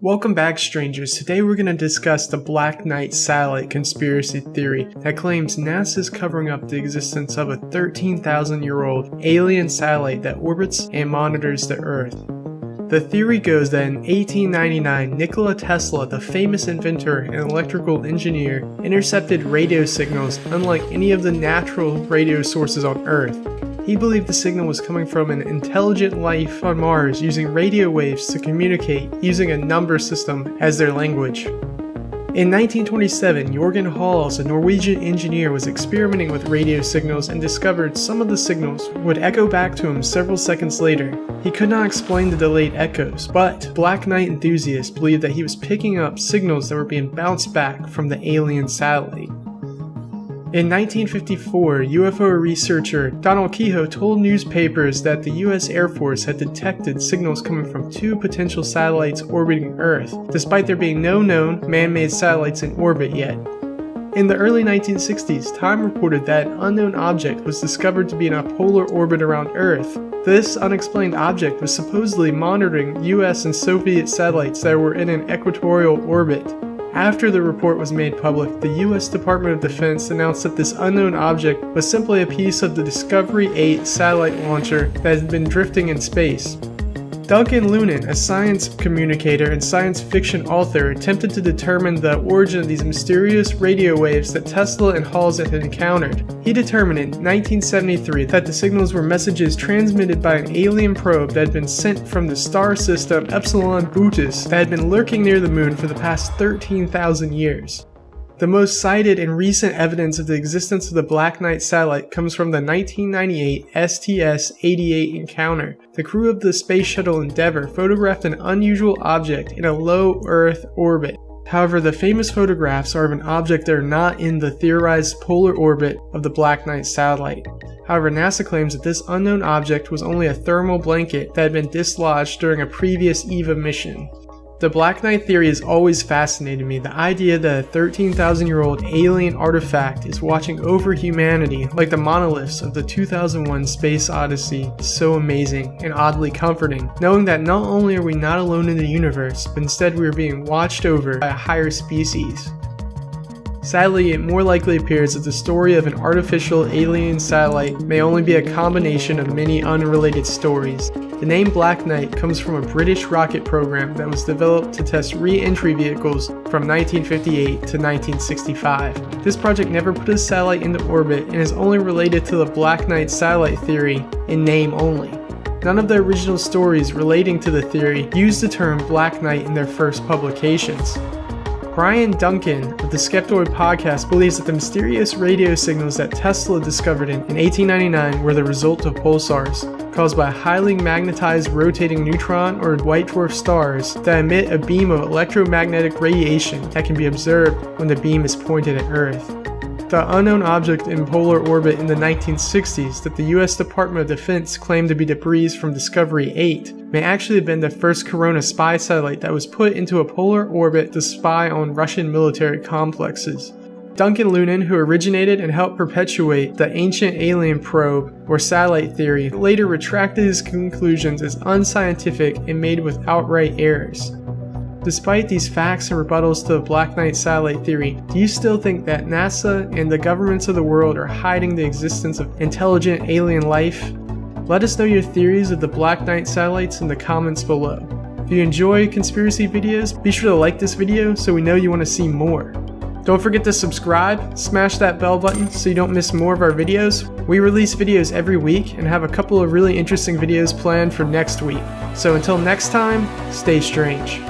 Welcome back, strangers. Today we're going to discuss the Black Knight satellite conspiracy theory that claims NASA is covering up the existence of a 13,000-year-old alien satellite that orbits and monitors the Earth. The theory goes that in 1899, Nikola Tesla, the famous inventor and electrical engineer, intercepted radio signals unlike any of the natural radio sources on Earth. He believed the signal was coming from an intelligent life on Mars using radio waves to communicate using a number system as their language. In 1927, Jørgen Hals, a Norwegian engineer, was experimenting with radio signals and discovered some of the signals would echo back to him several seconds later. He could not explain the delayed echoes, but Black Knight enthusiasts believed that he was picking up signals that were being bounced back from the alien satellite. In 1954, UFO researcher Donald Keyhoe told newspapers that the US Air Force had detected signals coming from two potential satellites orbiting Earth, despite there being no known man-made satellites in orbit yet. In the early 1960s, Time reported that an unknown object was discovered to be in a polar orbit around Earth. This unexplained object was supposedly monitoring US and Soviet satellites that were in an equatorial orbit. After the report was made public, the U.S. Department of Defense announced that this unknown object was simply a piece of the Discovery 8 satellite launcher that had been drifting in space. Duncan Lunan, a science communicator and science fiction author, attempted to determine the origin of these mysterious radio waves that Tesla and Hals had encountered. He determined in 1973 that the signals were messages transmitted by an alien probe that had been sent from the star system Epsilon Bootis that had been lurking near the moon for the past 13,000 years. The most cited and recent evidence of the existence of the Black Knight satellite comes from the 1998 STS-88 encounter. The crew of the Space Shuttle Endeavour photographed an unusual object in a low Earth orbit. However, the famous photographs are of an object that are not in the theorized polar orbit of the Black Knight satellite. However, NASA claims that this unknown object was only a thermal blanket that had been dislodged during a previous EVA mission. The Black Knight theory has always fascinated me. The idea that a 13,000-year-old alien artifact is watching over humanity like the monoliths of the 2001 Space Odyssey is so amazing and oddly comforting, knowing that not only are we not alone in the universe, but instead we are being watched over by a higher species. Sadly, it more likely appears that the story of an artificial alien satellite may only be a combination of many unrelated stories. The name Black Knight comes from a British rocket program that was developed to test re-entry vehicles from 1958 to 1965. This project never put a satellite into orbit and is only related to the Black Knight satellite theory in name only. None of the original stories relating to the theory used the term Black Knight in their first publications. Brian Duncan of the Skeptoid podcast believes that the mysterious radio signals that Tesla discovered in 1899 were the result of pulsars, caused by highly magnetized rotating neutron or white dwarf stars that emit a beam of electromagnetic radiation that can be observed when the beam is pointed at Earth. The unknown object in polar orbit in the 1960s that the US Department of Defense claimed to be debris from Discovery 8 may actually have been the first Corona spy satellite that was put into a polar orbit to spy on Russian military complexes. Duncan Lunan, who originated and helped perpetuate the ancient alien probe or satellite theory, later retracted his conclusions as unscientific and made with outright errors. Despite these facts and rebuttals to the Black Knight satellite theory, do you still think that NASA and the governments of the world are hiding the existence of intelligent alien life? Let us know your theories of the Black Knight satellites in the comments below. If you enjoy conspiracy videos, be sure to like this video so we know you want to see more. Don't forget to subscribe, smash that bell button so you don't miss more of our videos. We release videos every week and have a couple of really interesting videos planned for next week. So until next time, stay strange.